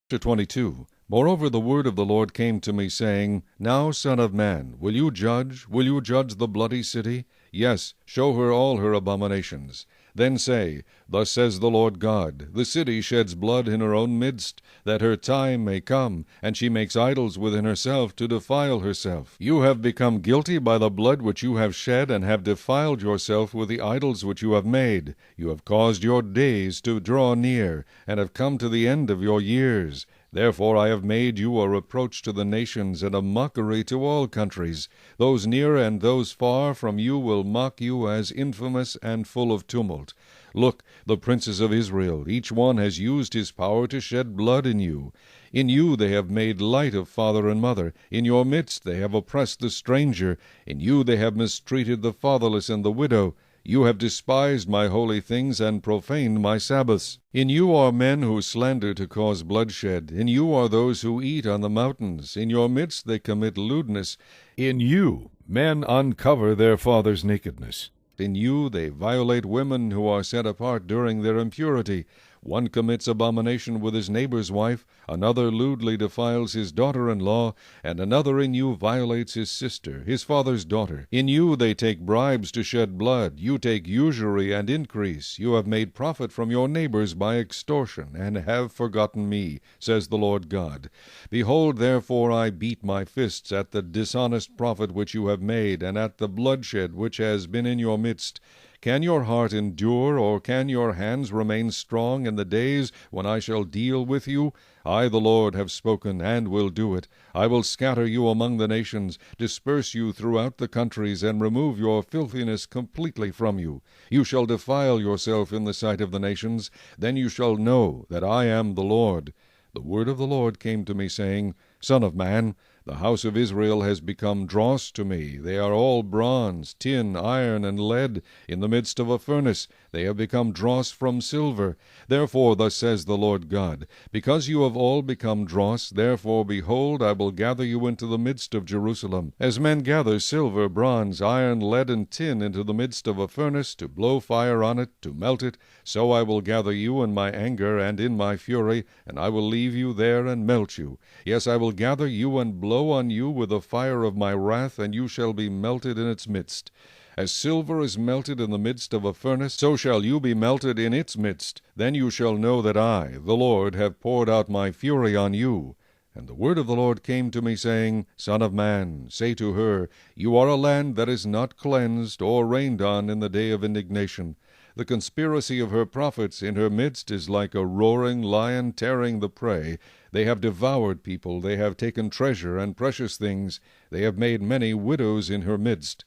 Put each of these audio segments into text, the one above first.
Chapter 22. Moreover the word of the Lord came to me, saying, Now, son of man, will you judge? Will you judge the bloody city? Yes, show her all her abominations. Then say, Thus says the Lord God, The city sheds blood in her own midst, that her time may come, and she makes idols within herself to defile herself. You have become guilty by the blood which you have shed, and have defiled yourself with the idols which you have made. You have caused your days to draw near, and have come to the end of your years. Therefore I have made you a reproach to the nations, and a mockery to all countries. Those near and those far from you will mock you as infamous and full of tumult. Look, the princes of Israel, each one has used his power to shed blood in you. In you they have made light of father and mother. In your midst they have oppressed the stranger. In you they have mistreated the fatherless and the widow. You have despised my holy things and profaned my Sabbaths. In you are men who slander to cause bloodshed. In you are those who eat on the mountains. In your midst they commit lewdness. In you men uncover their fathers' nakedness. In you they violate women who are set apart during their impurity. One commits abomination with his neighbor's wife, another lewdly defiles his daughter-in-law, and another in you violates his sister, his father's daughter. In you they take bribes to shed blood. You take usury and increase. You have made profit from your neighbors by extortion, and have forgotten me, says the Lord God. Behold, therefore, I beat my fists at the dishonest profit which you have made, and at the bloodshed which has been in your midst. Can your heart endure, or can your hands remain strong in the days when I shall deal with you? I, the Lord, have spoken, and will do it. I will scatter you among the nations, disperse you throughout the countries, and remove your filthiness completely from you. You shall defile yourself in the sight of the nations. Then you shall know that I am the Lord. The word of the Lord came to me, saying, Son of man, the house of Israel has become dross to me. They are all bronze, tin, iron, and lead, in the midst of a furnace. They have become dross from silver. Therefore thus says the Lord God, Because you have all become dross, therefore, behold, I will gather you into the midst of Jerusalem, as men gather silver, bronze, iron, lead, and tin into the midst of a furnace, to blow fire on it, to melt it. So I will gather you in my anger and in my fury, and I will leave you there and melt you. Yes, I will gather you and blow on you with the fire of my wrath, and you shall be melted in its midst. As silver is melted in the midst of a furnace, so shall you be melted in its midst. Then you shall know that I, the Lord, have poured out my fury on you. And the word of the Lord came to me, saying, Son of man, say to her, You are a land that is not cleansed or rained on in the day of indignation. The conspiracy of her prophets in her midst is like a roaring lion tearing the prey. They have devoured people, they have taken treasure and precious things, they have made many widows in her midst.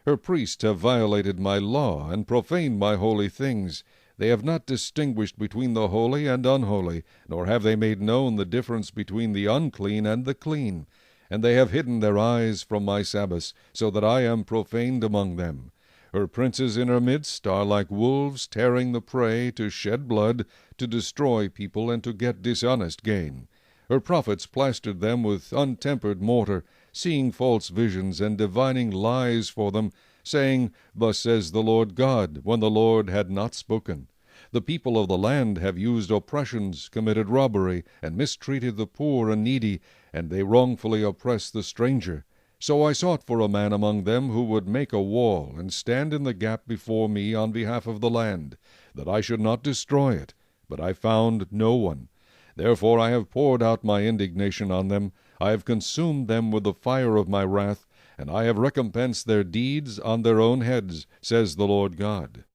Her priests have violated my law, and profaned my holy things. They have not distinguished between the holy and unholy, nor have they made known the difference between the unclean and the clean. And they have hidden their eyes from my Sabbaths, so that I am profaned among them. Her princes in her midst are like wolves tearing the prey, to shed blood, to destroy people, and to get dishonest gain. Her prophets plastered them with untempered mortar, seeing false visions and divining lies for them, saying, Thus says the Lord God, when the Lord had not spoken. The people of the land have used oppressions, committed robbery, and mistreated the poor and needy, and they wrongfully oppress the stranger. So I sought for a man among them who would make a wall, and stand in the gap before me on behalf of the land, that I should not destroy it. But I found no one. Therefore I have poured out my indignation on them. I have consumed them with the fire of my wrath, and I have recompensed their deeds on their own heads, says the Lord God.